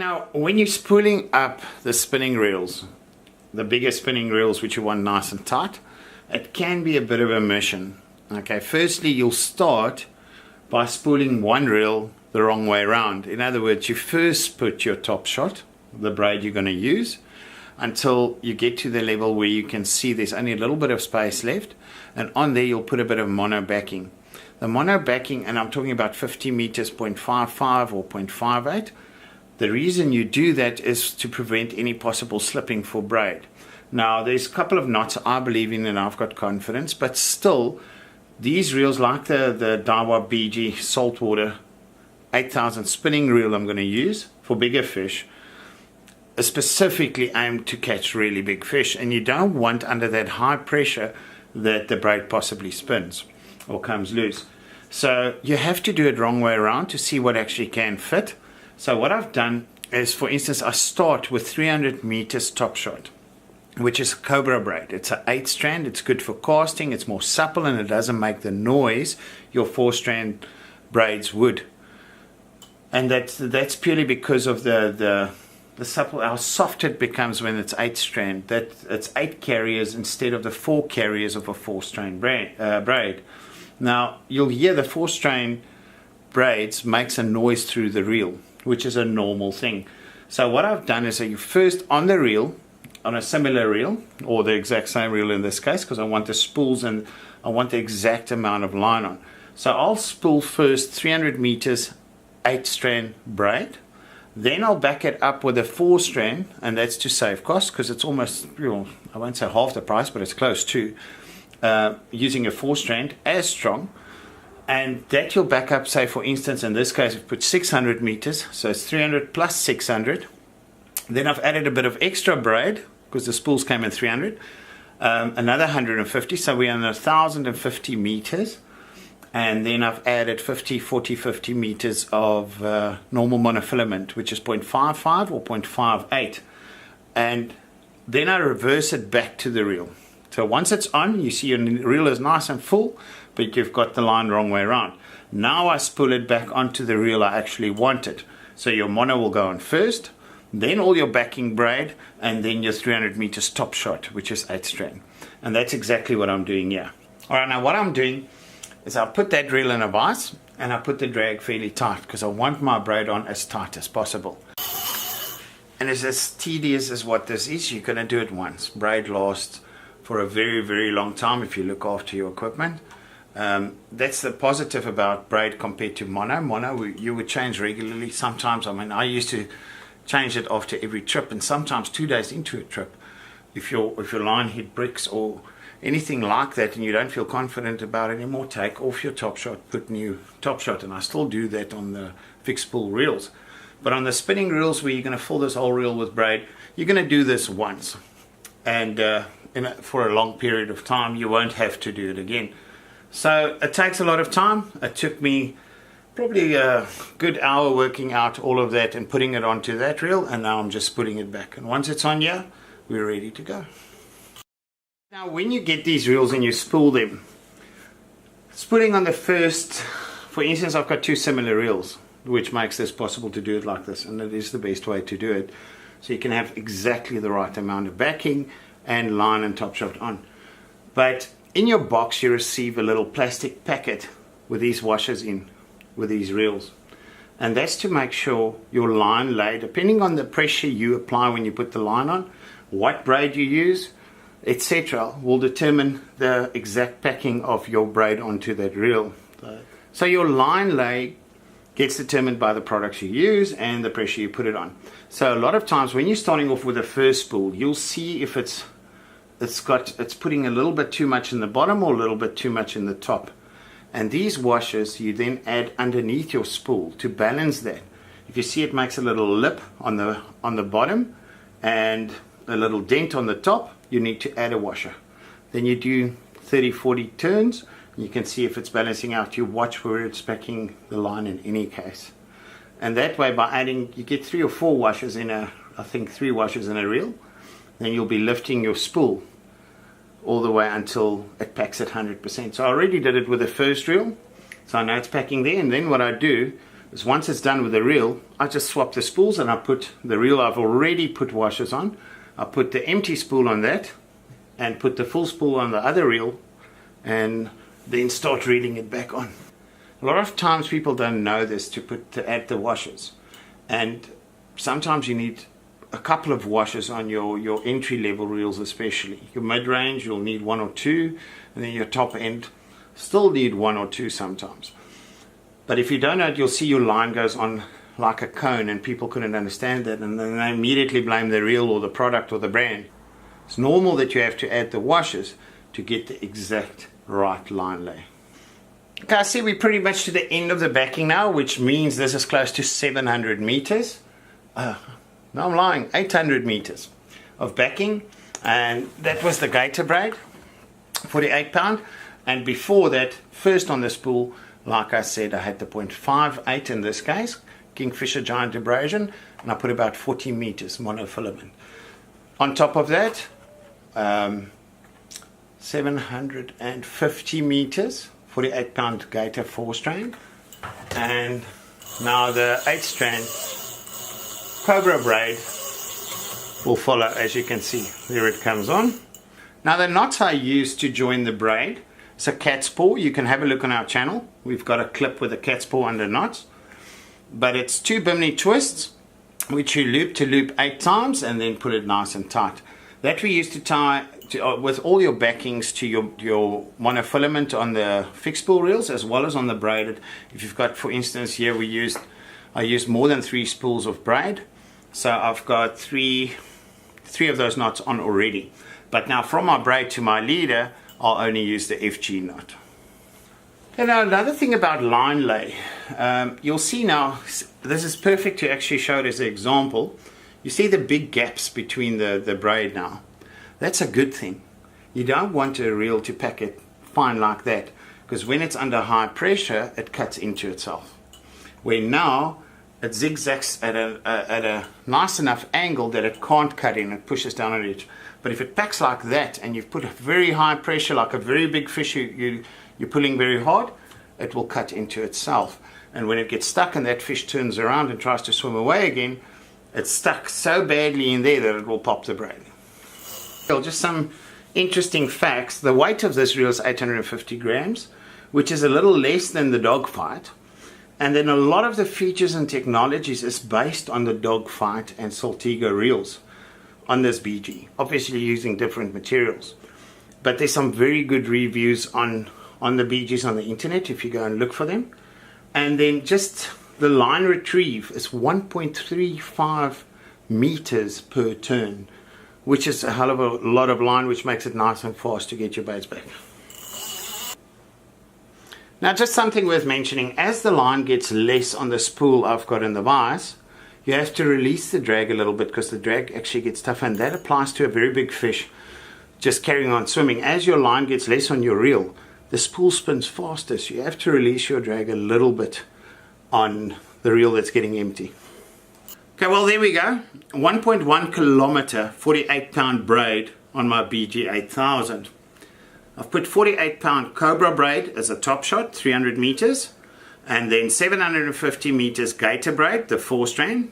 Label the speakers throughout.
Speaker 1: Now, when you're spooling up the spinning reels, the bigger spinning reels which you want nice and tight, it can be a bit of a mission. Okay, firstly you'll start by spooling one reel the wrong way around. In other words, you first put your top shot, the braid you're going to use, until you get to the level where you can see there's only a little bit of space left, and on there you'll put a bit of mono backing. The mono backing, and I'm talking about 50 meters, 0.55 or 0.58. The reason you do that is to prevent any possible slipping for braid. Now there's a couple of knots I believe in and I've got confidence, but still these reels, like the DAIWA BG saltwater 8000 spinning reel I'm going to use for bigger fish, is specifically aimed to catch really big fish, and you don't want under that high pressure that the braid possibly spins or comes loose. So you have to do it wrong way around to see what actually can fit. So what I've done is, for instance, I start with 300 meters top shot, which is Cobra braid. It's an 8-strand, it's good for casting, it's more supple, and it doesn't make the noise your 4-strand braids would. And that's purely because of the supple, how soft it becomes when it's 8-strand. That it's 8 carriers instead of the 4 carriers of a 4-strand braid. Now you'll hear the 4-strand braids makes a noise through the reel, which is a normal thing. So what I've done is that you first on the reel, on a similar reel, or the exact same reel in this case, because I want the spools and I want the exact amount of line on. So I'll spool first 300 meters 8-strand braid, then I'll back it up with a 4-strand, and that's to save cost, because it's almost, I won't say half the price, but it's close to, using a 4-strand as strong. And that you'll back up, say for instance in this case I've put 600 meters, so it's 300 plus 600. Then I've added a bit of extra braid because the spools came in 300, another 150, so we're on 1050 meters. And then I've added 50 meters of normal monofilament, which is 0.55 or 0.58, and then I reverse it back to the reel. So once it's on, you see your reel is nice and full, but you've got the line wrong way around. Now I spool it back onto the reel I actually wanted. So your mono will go on first, then all your backing braid, and then your 300 meters top shot, which is 8-strand. And that's exactly what I'm doing here. Alright, now what I'm doing is I put that reel in a vise, and I put the drag fairly tight, because I want my braid on as tight as possible. And as tedious as what this is, you're going to do it once. Braid lasts for a very, very long time if you look after your equipment. That's the positive about braid compared to mono. Mono, you would change regularly. Sometimes, I mean, I used to change it after every trip, and sometimes 2 days into a trip. If your line hit bricks or anything like that and you don't feel confident about it anymore, take off your top shot, put new top shot, and I still do that on the fixed spool reels. But on the spinning reels where you're going to fill this whole reel with braid, you're going to do this once, and for a long period of time you won't have to do it again. So it takes a lot of time. It took me probably a good hour working out all of that and putting it onto that reel, and now I'm just putting it back, and once it's on here we're ready to go. Now when you get these reels and you spool them, spooling on the first, for instance, I've got 2 similar reels, which makes this possible to do it like this, and it is the best way to do it. So you can have exactly the right amount of backing and line and top shot on. But in your box you receive a little plastic packet with these washers in, with these reels. And that's to make sure your line lay, depending on the pressure you apply when you put the line on, what braid you use, etc., will determine the exact packing of your braid onto that reel. So your line lay gets determined by the products you use and the pressure you put it on. So a lot of times when you're starting off with a first spool, you'll see if it's putting a little bit too much in the bottom or a little bit too much in the top. And these washers you then add underneath your spool to balance that. If you see, it makes a little lip on the bottom and a little dent on the top, you need to add a washer. Then you do 30-40 turns. You can see if it's balancing out. You watch where it's packing the line in any case. And that way, by adding, you get 3 or 4 washers in I think 3 washers in a reel. Then you'll be lifting your spool all the way until it packs at 100%. So I already did it with the first reel, so I know it's packing there. And then what I do is once it's done with the reel, I just swap the spools and I put the reel I've already put washers on. I put the empty spool on that and put the full spool on the other reel and then start reeling it back on. A lot of times people don't know this to add the washers, and sometimes you need a couple of washers on your entry level reels, especially your mid-range you'll need 1 or 2, and then your top end still need 1 or 2 sometimes. But if you don't know it, you'll see your line goes on like a cone, and people couldn't understand that, and then they immediately blame the reel or the product or the brand. It's normal that you have to add the washers to get the exact right line lay. Okay, I see we're pretty much to the end of the backing now, which means this is close to 700 meters. No, I'm lying, 800 meters of backing, and that was the gator braid, 48 pound. And before that, first on the spool, like I said, I had the 0.58 in this case, Kingfisher Giant Abrasion, and I put about 40 meters monofilament. On top of that, 750 meters, 48 pound gator 4-strand, and now the 8-strand Cobra braid will follow. As you can see, there it comes on. Now the knots I use to join the braid, it's a cat's paw. You can have a look on our channel. We've got a clip with a cat's paw under knots, but it's 2 bimini twists which you loop to loop 8 times and then put it nice and tight. That we use to tie with all your backings to your monofilament on the fixed spool reels as well as on the braided. If you've got, for instance, here I used more than 3 spools of braid, so I've got three of those knots on already. But now from my braid to my leader, I'll only use the FG knot. And now another thing about line lay, you'll see now, this is perfect to actually show it as an example. You see the big gaps between the braid now. That's a good thing. You don't want a reel to pack it fine like that, because when it's under high pressure, it cuts into itself. Where now, it zigzags at a nice enough angle that it can't cut in, it pushes down on it. But if it packs like that, and you've put a very high pressure, like a very big fish you're pulling very hard, it will cut into itself. And when it gets stuck and that fish turns around and tries to swim away again, it's stuck so badly in there that it will pop the braid. Well, just some interesting facts. The weight of this reel is 850 grams, which is a little less than the Dogfight. And then a lot of the features and technologies is based on the Dogfight and Saltigo reels on this BG. Obviously using different materials. But there's some very good reviews on the BGs on the internet if you go and look for them. And then just the line retrieve is 1.35 meters per turn, which is a hell of a lot of line, which makes it nice and fast to get your baits back. Now just something worth mentioning, as the line gets less on the spool I've got in the vise, you have to release the drag a little bit because the drag actually gets tougher, and that applies to a very big fish just carrying on swimming. As your line gets less on your reel, the spool spins faster, so you have to release your drag a little bit on the reel that's getting empty. Okay, well there we go. 1.1 kilometer, 48 pound braid on my BG 8000. I've put 48 pound Cobra braid as a top shot, 300 meters, and then 750 meters gator braid, the 4-strand,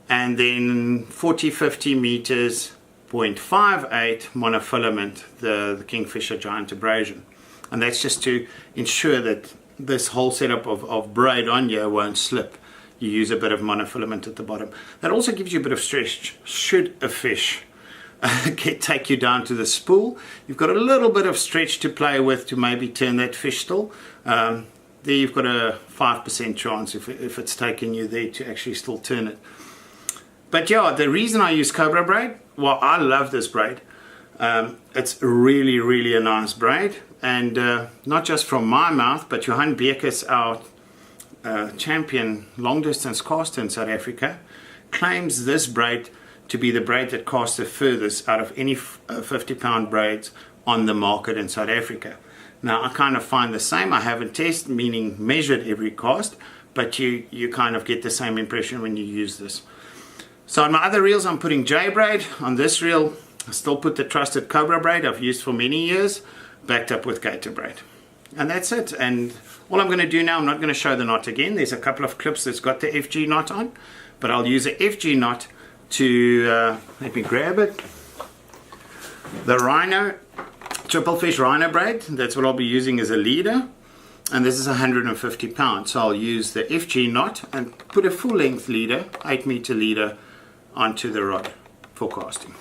Speaker 1: and then 50 meters 0.58 monofilament, the Kingfisher Giant Abrasion. And that's just to ensure that this whole setup of braid on here won't slip. You use a bit of monofilament at the bottom. That also gives you a bit of stretch should a fish take you down to the spool. You've got a little bit of stretch to play with to maybe turn that fish still. There you've got a 5% chance if it's taken you there to actually still turn it. But yeah, the reason I use Cobra braid, well, I love this braid. It's really a nice braid, and not just from my mouth, but Johan Bekes, our champion long distance caster in South Africa, claims this braid to be the braid that casts the furthest out of any 50 pound braids on the market in South Africa. Now I kind of find the same. I haven't tested, meaning measured every cast, but you kind of get the same impression when you use this. So on my other reels I'm putting J braid. On this reel I still put the trusted Cobra braid I've used for many years, backed up with gator braid. And that's it. And all I'm going to do now, I'm not going to show the knot again. There's a couple of clips that's got the FG knot on, but I'll use a FG knot to, let me grab it, the Rhino, triple fish Rhino braid. That's what I'll be using as a leader. And this is 150 pounds. So I'll use the FG knot and put a full length leader, 8 meter leader, onto the rod for casting.